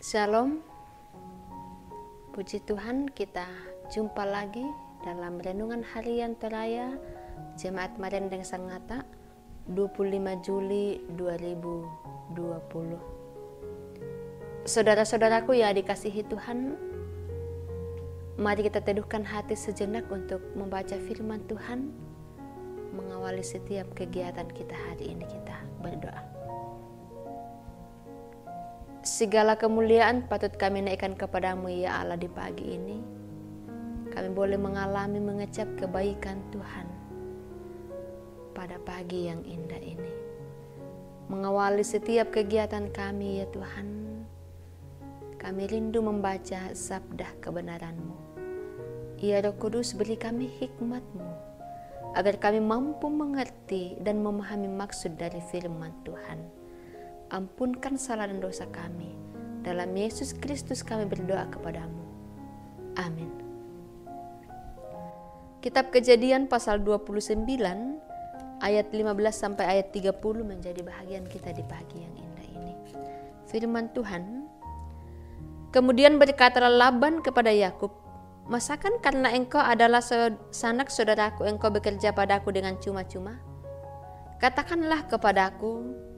Shalom, puji Tuhan, kita jumpa lagi dalam renungan harian Toraya Jemaat Marian Deng Sangatta 25 Juli 2020. Saudara-saudaraku yang dikasihi Tuhan, mari kita teduhkan hati sejenak untuk membaca firman Tuhan, mengawali setiap kegiatan kita hari ini. Kita berdoa. Segala kemuliaan patut kami naikkan kepadamu ya Allah di pagi ini. Kami boleh mengalami mengecap kebaikan Tuhan pada pagi yang indah ini. Mengawali setiap kegiatan kami ya Tuhan. Kami rindu membaca sabda kebenaran-Mu. Ya Roh Kudus, beri kami hikmat-Mu agar kami mampu mengerti dan memahami maksud dari firman Tuhan. Ampunkan salah dan dosa kami. Dalam Yesus Kristus kami berdoa kepadamu. Amin. Kitab Kejadian pasal 29 ayat 15 sampai ayat 30 menjadi bahagian kita di pagi yang indah ini. Firman Tuhan, kemudian berkatalah Laban kepada Yakub, masakan karena engkau adalah sanak saudaraku engkau bekerja padaku dengan cuma-cuma? Katakanlah kepadaku,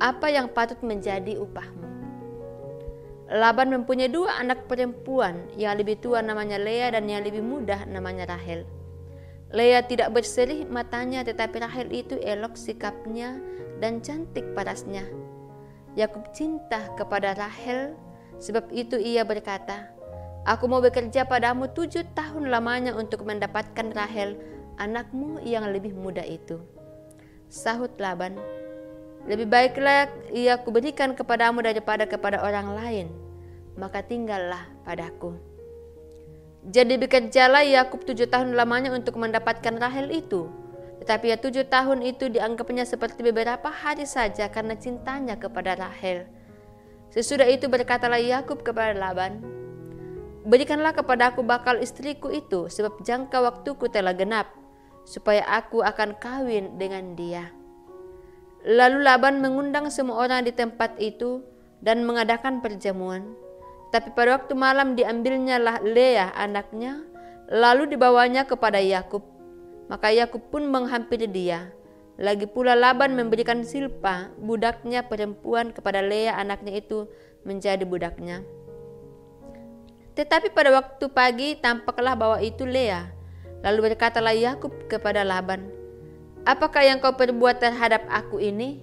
apa yang patut menjadi upahmu? Laban mempunyai dua anak perempuan, yang lebih tua namanya Lea dan yang lebih muda namanya Rahel. Lea tidak berseri matanya, tetapi Rahel itu elok sikapnya dan cantik parasnya. Yakub cinta kepada Rahel, sebab itu ia berkata, aku mau bekerja padamu 7 tahun lamanya untuk mendapatkan Rahel, anakmu yang lebih muda itu. Sahut Laban, lebih baiklah ia kuberikan kepadamu daripada kepada orang lain, maka tinggallah padaku. Jadi bekerjalah Yakub 7 tahun lamanya untuk mendapatkan Rahel itu. Tetapi ya 7 tahun itu dianggapnya seperti beberapa hari saja karena cintanya kepada Rahel. Sesudah itu berkatalah Yakub kepada Laban, berikanlah kepadaku bakal istriku itu, sebab jangka waktuku telah genap, supaya aku akan kawin dengan dia. Lalu Laban mengundang semua orang di tempat itu dan mengadakan perjamuan. Tapi pada waktu malam diambilnya Lea anaknya, lalu dibawanya kepada Yakub. Maka Yakub pun menghampiri dia. Lagi pula Laban memberikan Silpa, budaknya perempuan, kepada Lea anaknya itu menjadi budaknya. Tetapi pada waktu pagi tampaklah bahwa itu Lea. Lalu berkatalah Yakub kepada Laban, apakah yang kau perbuat terhadap aku ini?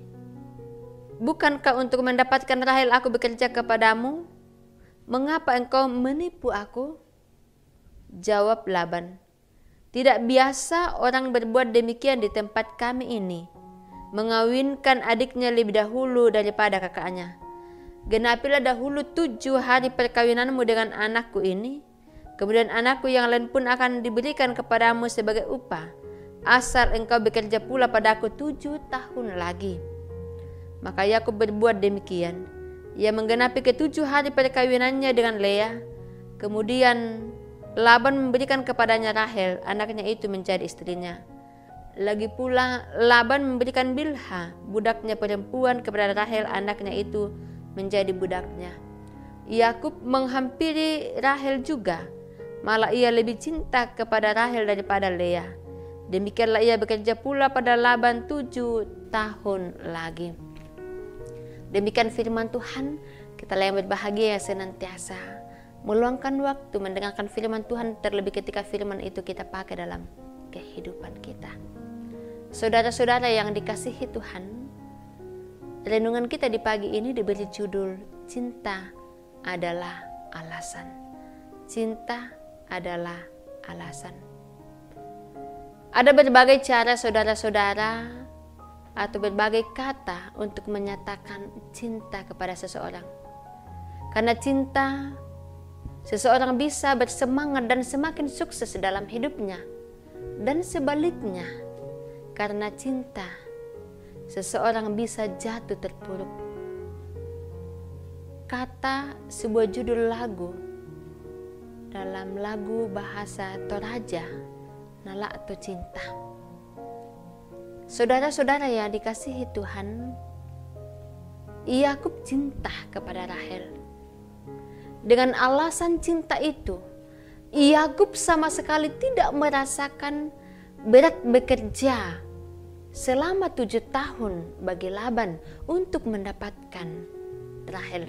Bukankah untuk mendapatkan Rahel aku bekerja kepadamu? Mengapa engkau menipu aku? Jawab Laban, tidak biasa orang berbuat demikian di tempat kami ini, mengawinkan adiknya lebih dahulu daripada kakaknya. Genapilah dahulu 7 hari perkawinanmu dengan anakku ini, kemudian anakku yang lain pun akan diberikan kepadamu sebagai upah, asal engkau bekerja pula padaku 7 tahun lagi. Maka Yakub berbuat demikian. Ia menggenapi ke-7 hari perkawinannya dengan Lea. Kemudian Laban memberikan kepadanya Rahel, anaknya itu menjadi istrinya. Lagi pula Laban memberikan Bilha, budaknya perempuan, kepada Rahel, anaknya itu menjadi budaknya. Yakub menghampiri Rahel juga, malah ia lebih cinta kepada Rahel daripada Lea. Demikianlah ia bekerja pula pada Laban 7 tahun lagi. Demikian firman Tuhan. Kita yang berbahagia yang senantiasa meluangkan waktu mendengarkan firman Tuhan, terlebih ketika firman itu kita pakai dalam kehidupan kita. Saudara-saudara yang dikasihi Tuhan, renungan kita di pagi ini diberi judul Cinta adalah Alasan. Cinta adalah alasan. Ada berbagai cara saudara-saudara atau berbagai kata untuk menyatakan cinta kepada seseorang. Karena cinta, seseorang bisa bersemangat dan semakin sukses dalam hidupnya. Dan sebaliknya, karena cinta, seseorang bisa jatuh terpuruk. Kata sebuah judul lagu dalam lagu bahasa Toraja, Nala atau Cinta. Saudara-saudara yang dikasihi Tuhan, Yakub cinta kepada Rahel. dengan alasan cinta itu, Yakub sama sekali tidak merasakan berat bekerja selama 7 tahun bagi Laban untuk mendapatkan Rahel.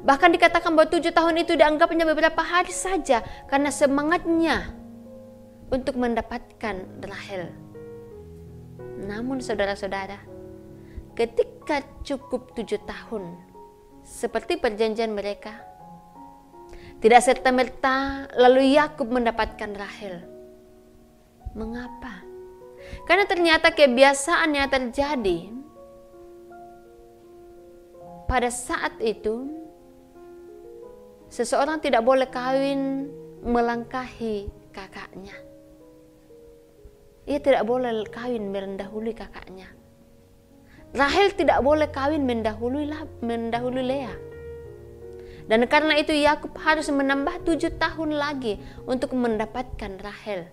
Bahkan dikatakan bahwa 7 tahun itu dianggapnya beberapa hari saja karena semangatnya untuk mendapatkan Rahel. Namun saudara-saudara, ketika cukup 7 tahun seperti perjanjian mereka, tidak serta-merta lalu Yakub mendapatkan Rahel. Mengapa? Karena ternyata kebiasaan yang terjadi pada saat itu, seseorang tidak boleh kawin melangkahi kakaknya. Ia tidak boleh kawin mendahului kakaknya. Rahel tidak boleh kawin mendahului Lea. Dan karena itu Yakub harus menambah 7 tahun lagi untuk mendapatkan Rahel.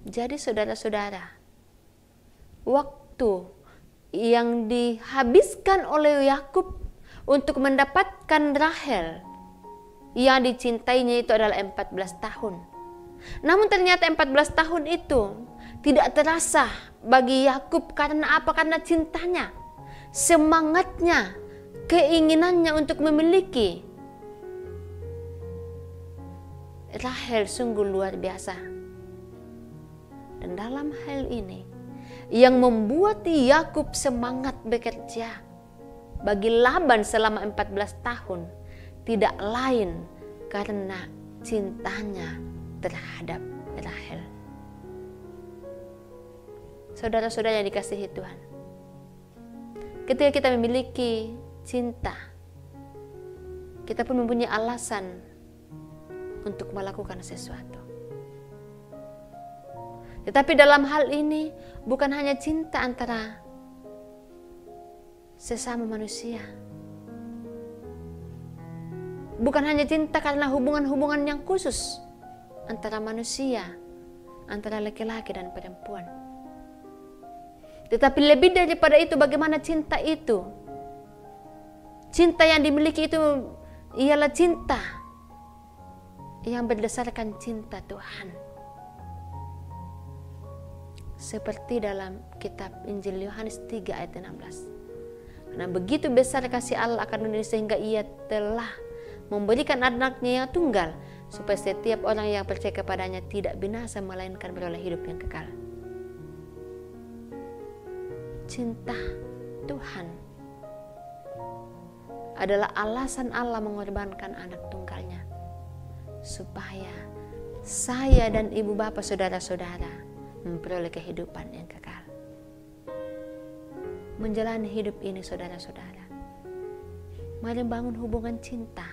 Jadi saudara-saudara, waktu yang dihabiskan oleh Yakub untuk mendapatkan Rahel yang dicintainya itu adalah 14 tahun. Namun ternyata 14 tahun itu tidak terasa bagi Yakub. Karena apa? Karena cintanya, semangatnya, keinginannya untuk memiliki Rahel sungguh luar biasa. Dan dalam hal ini yang membuat Yakub semangat bekerja bagi Laban selama 14 tahun tidak lain karena cintanya terhadap Rahel. Saudara-saudara yang dikasihi Tuhan, ketika kita memiliki cinta, kita pun mempunyai alasan untuk melakukan sesuatu. Tetapi dalam hal ini bukan hanya cinta antara sesama manusia, bukan hanya cinta karena hubungan-hubungan yang khusus antara manusia, antara laki-laki dan perempuan. Tetapi lebih daripada itu, bagaimana cinta itu? Cinta yang dimiliki itu ialah cinta yang berdasarkan cinta Tuhan. Seperti dalam kitab Injil Yohanes 3 ayat 16. Karena begitu besar kasih Allah akan dunia sehingga ia telah memberikan anaknya yang tunggal, supaya setiap orang yang percaya kepadanya tidak binasa melainkan beroleh hidup yang kekal. Cinta Tuhan adalah alasan Allah mengorbankan anak tunggalnya, supaya saya dan ibu bapak saudara-saudara memperoleh kehidupan yang kekal. Menjalani hidup ini saudara-saudara, mari bangun hubungan cinta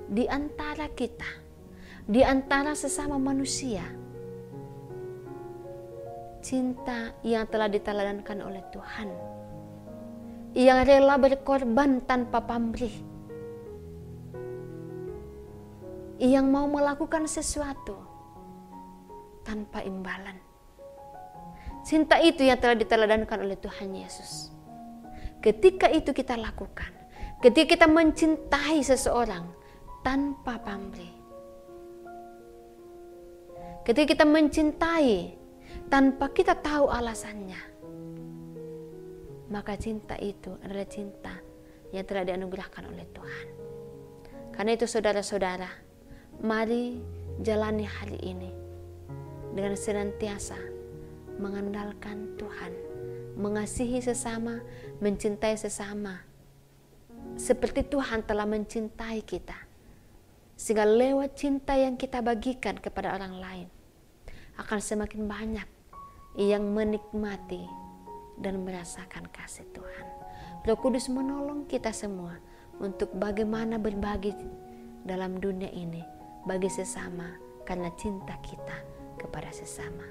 di antara kita, di antara sesama manusia. Cinta yang telah diteladankan oleh Tuhan, yang rela berkorban tanpa pamrih, yang mau melakukan sesuatu tanpa imbalan. Cinta itu yang telah diteladankan oleh Tuhan Yesus. Ketika itu kita lakukan, ketika kita mencintai seseorang tanpa pamrih, ketika kita mencintai tanpa kita tahu alasannya, maka cinta itu adalah cinta yang telah dianugerahkan oleh Tuhan. Karena itu saudara-saudara, mari jalani hari ini dengan senantiasa mengandalkan Tuhan, mengasihi sesama, mencintai sesama seperti Tuhan telah mencintai kita, sehingga lewat cinta yang kita bagikan kepada orang lain akan semakin banyak yang menikmati dan merasakan kasih Tuhan. Roh Kudus menolong kita semua untuk bagaimana berbagi dalam dunia ini bagi sesama karena cinta kita kepada sesama.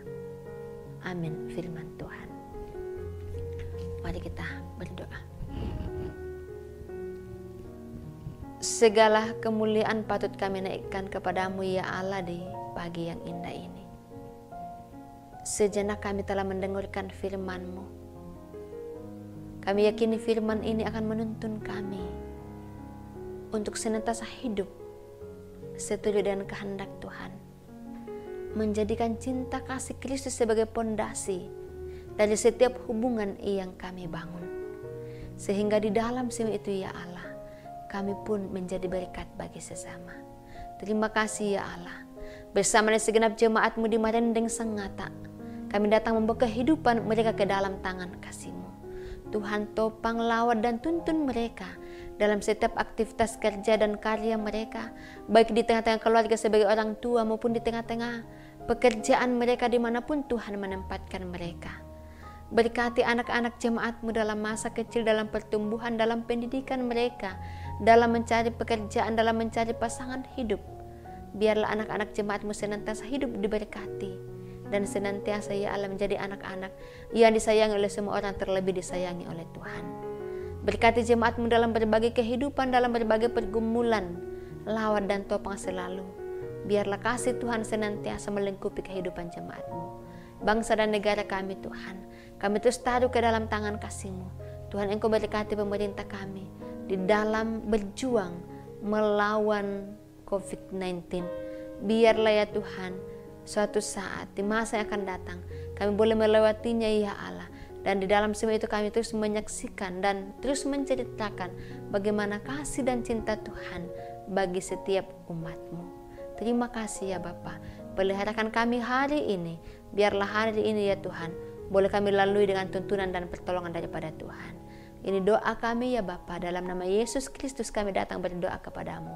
Amin firman Tuhan. Mari kita berdoa. Segala kemuliaan patut kami naikkan kepadamu ya Allah di pagi yang indah ini. Sejenak kami telah mendengarkan firman-Mu. Kami yakini firman ini akan menuntun kami untuk senantiasa hidup seturut dengan kehendak Tuhan, menjadikan cinta kasih Kristus sebagai pondasi dari setiap hubungan yang kami bangun, sehingga di dalam semua itu ya Allah, kami pun menjadi berkat bagi sesama. Terima kasih ya Allah, bersama dengan segenap jemaat-Mu di Marendeng Sangatta, kami datang membawa kehidupan mereka ke dalam tangan kasih-Mu. Tuhan, topang, lawat, dan tuntun mereka dalam setiap aktivitas kerja dan karya mereka, baik di tengah-tengah keluarga sebagai orang tua maupun di tengah-tengah pekerjaan mereka dimanapun Tuhan menempatkan mereka. Berkati anak-anak jemaat-Mu dalam masa kecil, dalam pertumbuhan, dalam pendidikan mereka, dalam mencari pekerjaan, dalam mencari pasangan hidup. Biarlah anak-anak jemaat-Mu senantiasa hidup diberkati, dan senantiasa ya Allah menjadi anak-anak yang disayangi oleh semua orang, terlebih disayangi oleh Tuhan. Berkati jemaat-Mu dalam berbagai kehidupan, dalam berbagai pergumulan, lawat dan topang selalu. Biarlah kasih Tuhan senantiasa melingkupi kehidupan jemaat-Mu. Bangsa dan negara kami Tuhan, kami terus taruh ke dalam tangan kasih-Mu. Tuhan, Engkau berkati pemerintah kami di dalam berjuang melawan COVID-19. Biarlah ya Tuhan, suatu saat di masa yang akan datang kami boleh melewatinya ya Allah, dan di dalam semua itu kami terus menyaksikan dan terus menceritakan bagaimana kasih dan cinta Tuhan bagi setiap umat-Mu. Terima kasih ya Bapa, peliharakan kami hari ini, biarlah hari ini ya Tuhan boleh kami lalui dengan tuntunan dan pertolongan daripada Tuhan. Ini doa kami ya Bapa, dalam nama Yesus Kristus kami datang berdoa kepadamu.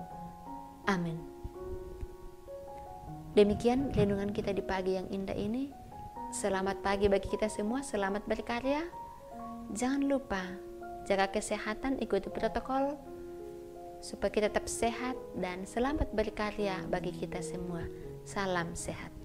Amin. Demikian renungan kita di pagi yang indah ini. Selamat pagi bagi kita semua, selamat berkarya. Jangan lupa jaga kesehatan, ikuti protokol supaya kita tetap sehat, dan selamat berkarya bagi kita semua. Salam sehat.